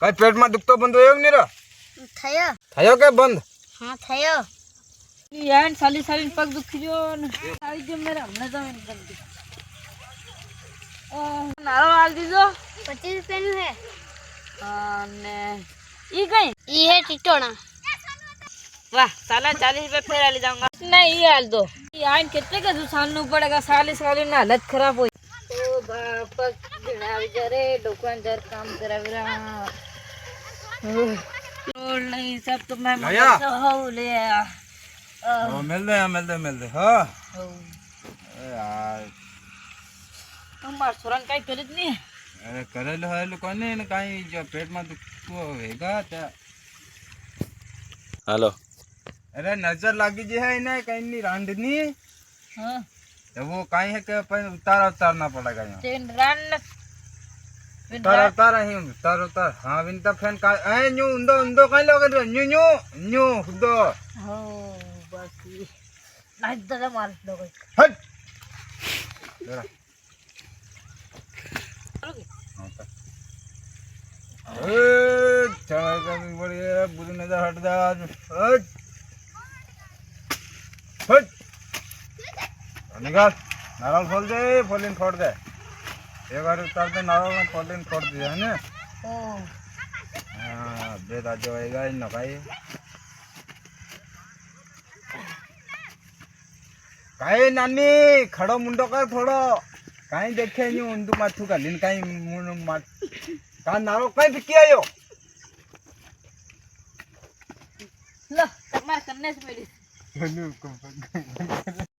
કઈ પેટમાં દુખતો બંધ થયો કે નહીં રે? થયો કે બંધ? હા થયો. યાર સાલી સાલી પગ દુખી ગયો ને આવી ગયો મેરે હમણાં તો નારો હાલ દીધો 25 રૂપિયાનું હે અને ઈ કઈ ઈ હે ટીટોણા. વાહ साला 40 रुपए फिर ले जाऊंगा नहीं ये हाल दो यार कितने का सालू पड़ेगा 40 ना हालत खराब हो ओ बाप बिना जरे दुकान जर काम करा और नहीं सब तो मैं हो ले मिल दे हाँ यार तुम्हार सुरन कई करे नहीं अरे करेलो है लो कोने ने काई जो पेट में दुखतो होगा त्या हेलो अरे नजर लागी जी है ना कहीं नहीं रांडनी हां तो वो काई है कि अपन उतारना पड़ेगा यहाँ तेन रान उतार हाँ विंता फैन का ए न्यू उंदो काई लोगे न्यू उंदो हो बाकी नहीं दादा मार दो हट जरा चल बढ़िया बुरी नजर हट जा हट हट निकाल नारल खोल दे फोलिन फोड़ दे एक बार उतार दे नारल में फोलिन फोड़ दिया है ना ओ हाँ बेद आज होएगा इन नकाई काई नानी खड़ो मुंडो कर थोड़ो काई देखे न्यू उंदू माथू का लिन काई मुंडो माथ का नारो काई बिकी आयो लो तमार करने से मेरी